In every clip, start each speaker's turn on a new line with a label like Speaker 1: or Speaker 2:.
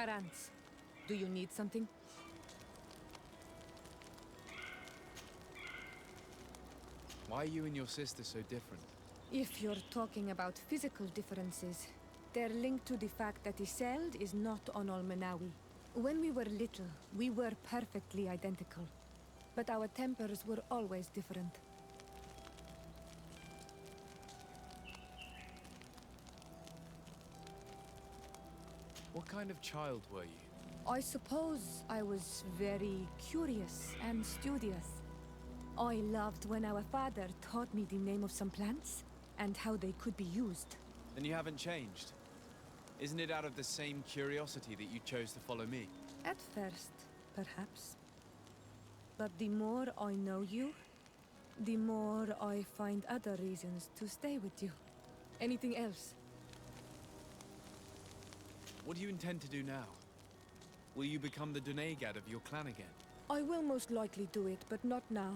Speaker 1: Parents, do you need something?
Speaker 2: Why are you and your sister so different?
Speaker 1: If you're talking about physical differences, they're linked to the fact that Iseld is not on Olmenawi. When we were little, we were perfectly identical. But our tempers were always different.
Speaker 2: What kind of child were you?
Speaker 1: I suppose I was very curious and studious. I loved when our father taught me the name of some plants and how they could be used.
Speaker 2: Then you haven't changed. Isn't it out of the same curiosity that you chose to follow me?
Speaker 1: At first, perhaps. But the more I know you, the more I find other reasons to stay with you. Anything else?
Speaker 2: What do you intend to do now? Will you become the Dunegad of your clan again?
Speaker 1: I will most likely do it, but not now.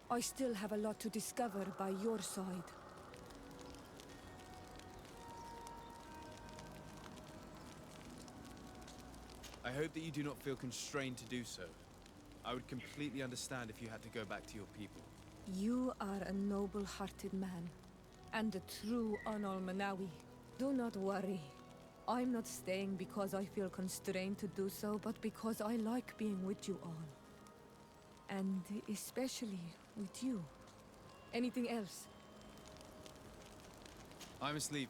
Speaker 1: I still have a lot to discover by your side.
Speaker 2: I hope that you do not feel constrained to do so. I would completely understand if you had to go back to your people.
Speaker 1: You are a noble-hearted man, and a true Onolmenawi. Do not worry. I'm not staying because I feel constrained to do so, but because I like being with you all. And especially with you. Anything else?
Speaker 2: I must leave you.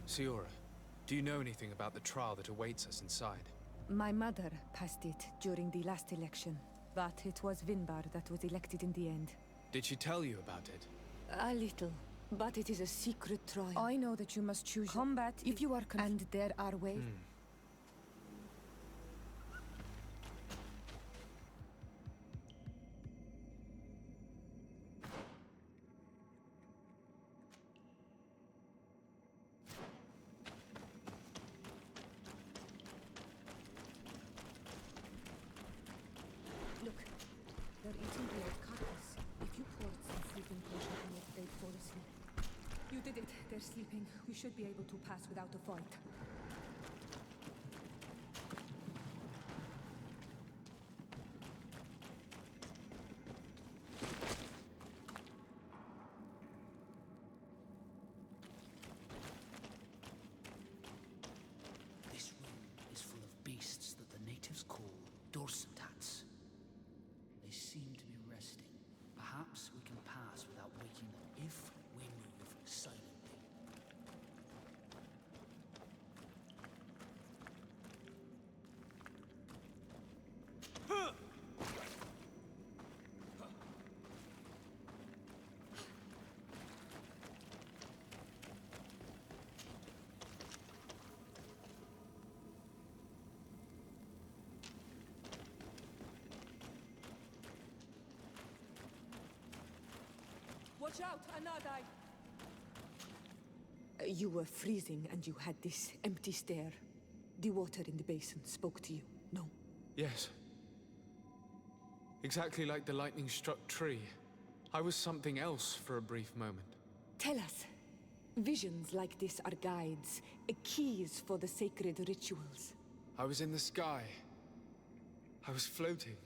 Speaker 2: Siora, do you know anything about the trial that awaits us inside?
Speaker 1: My mother passed it during the last election, but it was Vinbar that was elected in the end.
Speaker 2: Did she tell you about it?
Speaker 1: A little, but it is a secret trial. I know that you must choose combat if you are and there are ways. Look, they're eating the old carcass. If you poured some sleeping potion on it, they'd fall asleep. You did it. They're sleeping. We should be able to pass without a fight.
Speaker 3: This room is full of beasts that the natives call dorsentats. They seem to be resting. Perhaps we can pass without waking them if we move silently.
Speaker 1: Watch out, Anadai! You were freezing and you had this empty stare. The water in the basin spoke to you, no?
Speaker 2: Yes. Exactly like the lightning-struck tree. I was something else for a brief moment.
Speaker 1: Tell us, Visions like this are guides, keys for the sacred rituals.
Speaker 2: I was in the sky. I was floating,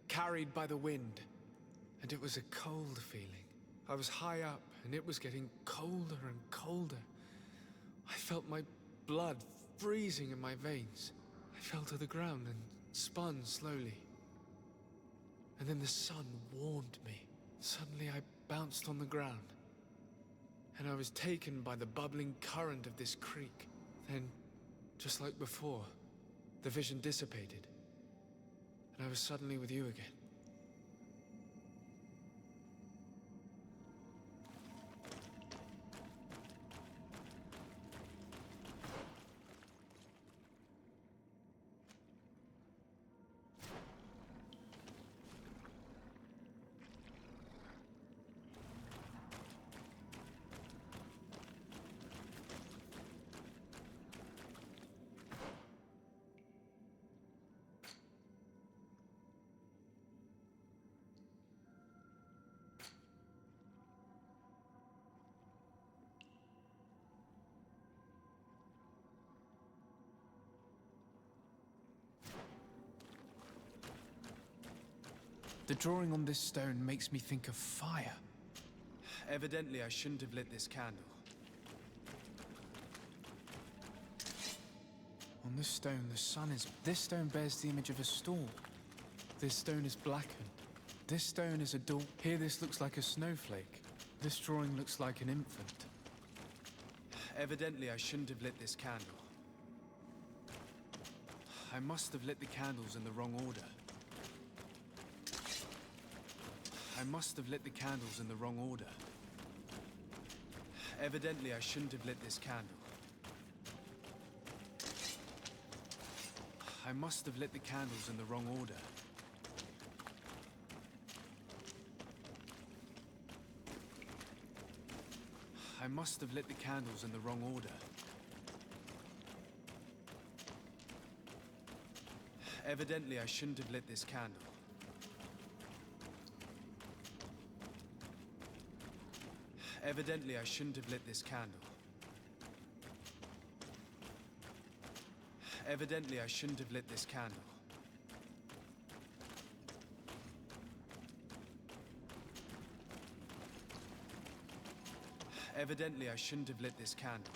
Speaker 2: carried by the wind. And it was a cold feeling. I was high up, and it was getting colder and colder. I felt my blood freezing in my veins. I fell to the ground and spun slowly. And then the sun warmed me. Suddenly I bounced on the ground. And I was taken by the bubbling current of this creek. Then, just like before, the vision dissipated. And I was suddenly with you again. The drawing on this stone makes me think of fire. Evidently, I shouldn't have lit this candle. On this stone, the sun is... This stone bears the image of a storm. This stone is blackened. This stone is a dawn. Here, this looks like a snowflake. This drawing looks like an infant. Evidently, I shouldn't have lit this candle. I must have lit the candles in the wrong order. I must have lit the candles in the wrong order. Evidently, I shouldn't have lit this candle. I must have lit the candles in the wrong order. I must have lit the candles in the wrong order. Evidently, I shouldn't have lit this candle. Evidently, I shouldn't have lit this candle. Evidently, I shouldn't have lit this candle. Evidently, I shouldn't have lit this candle.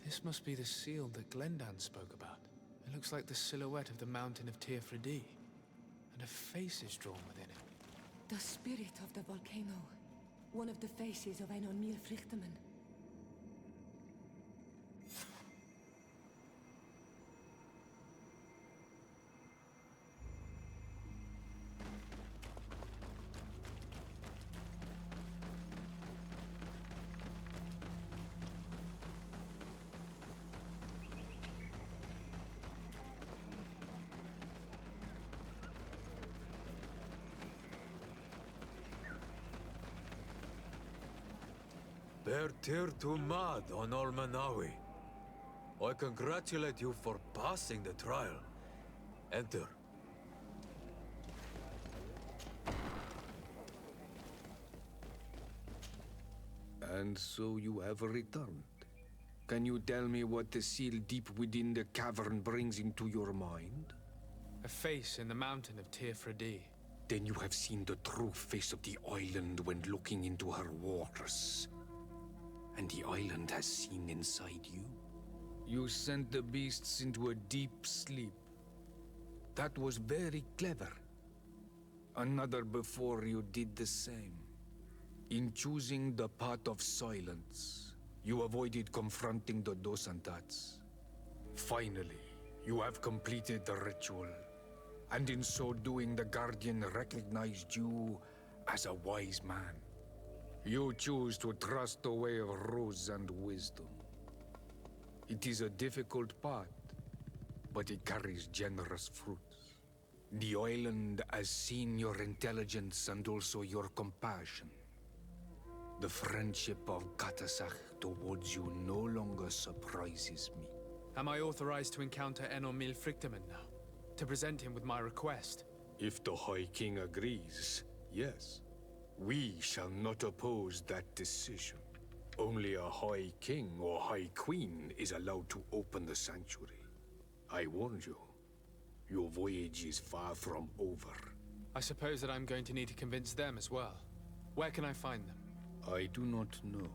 Speaker 2: This must be the seal that Glendan spoke about. It looks like the silhouette of the mountain of Tearfredi, and a face is drawn within it.
Speaker 1: The spirit of the volcano. One of the faces of Einar Mýrfryktaman.
Speaker 4: Bertir to Mad on Almanawi. I congratulate you for passing the trial. Enter.
Speaker 5: And so you have returned. Can you tell me what the seal deep within the cavern brings into your mind?
Speaker 2: A face in the mountain of Tearfredi.
Speaker 5: Then you have seen the true face of the island when looking into her waters. And the island has seen inside you. You sent the beasts into a deep sleep. That was very clever. Another before you did the same. In choosing the path of silence, you avoided confronting the Dosantats. Finally, you have completed the ritual, And in so doing, the Guardian recognized you as a wise man. You choose to trust the way of ruse and wisdom. It is a difficult path, but it carries generous fruits. The island has seen your intelligence and also your compassion. The friendship of Katasach towards you no longer surprises me.
Speaker 2: Am I authorized to encounter Enormil Frichtemann now? To present him with my request?
Speaker 5: If the High King agrees, yes. We shall not oppose that decision. Only a High King or High Queen is allowed to open the sanctuary. I warned you. Your voyage is far from over.
Speaker 2: I suppose that I'm going to need to convince them as well. Where can I find them?
Speaker 5: I do not know.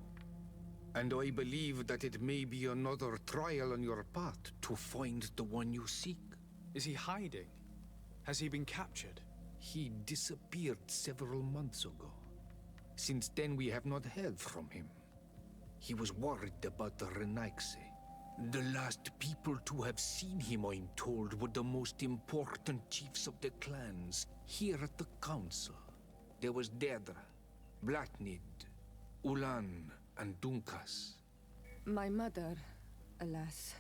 Speaker 5: And I believe that it may be another trial on your path to find the one you seek.
Speaker 2: Is he hiding? Has he been captured?
Speaker 5: He disappeared several months ago. Since then, we have not heard from him. He was worried about the Renaigse. The last people to have seen him, I'm told, were the most important chiefs of the clans here at the council. There was Deirdre, Blatnid, Ulan, and Dunkas.
Speaker 1: My mother, alas,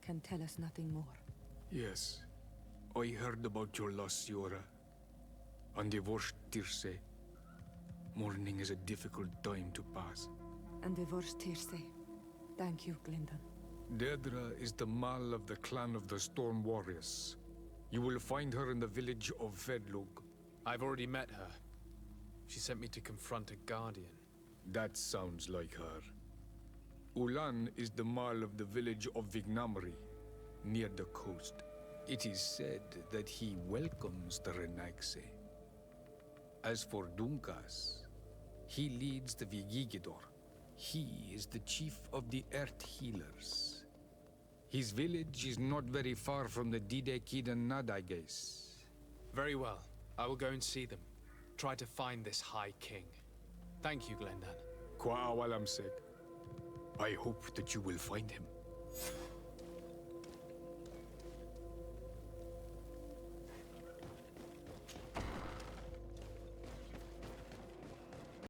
Speaker 1: can tell us nothing more.
Speaker 5: Yes, I heard about your loss, Siora. And divorced Tirce. Mourning is a difficult time to pass.
Speaker 1: And divorced Tirce. Thank you, Glyndon.
Speaker 5: Deirdre is the Mal of the clan of the Storm Warriors. You will find her in the village of Vedlug.
Speaker 2: I've already met her. She sent me to confront a guardian.
Speaker 5: That sounds like her. Ulan is the Mal of the village of Vignamri, near the coast. It is said that he welcomes the Renaigse. As for Dunkas, he leads the Vigigidor. He is the chief of the Earth Healers. His village is not very far from the Didekidan Nadages.
Speaker 2: Very well. I will go and see them. Try to find this High King. Thank you, Glendan.
Speaker 5: Kwa awalamsek. I hope that you will find him.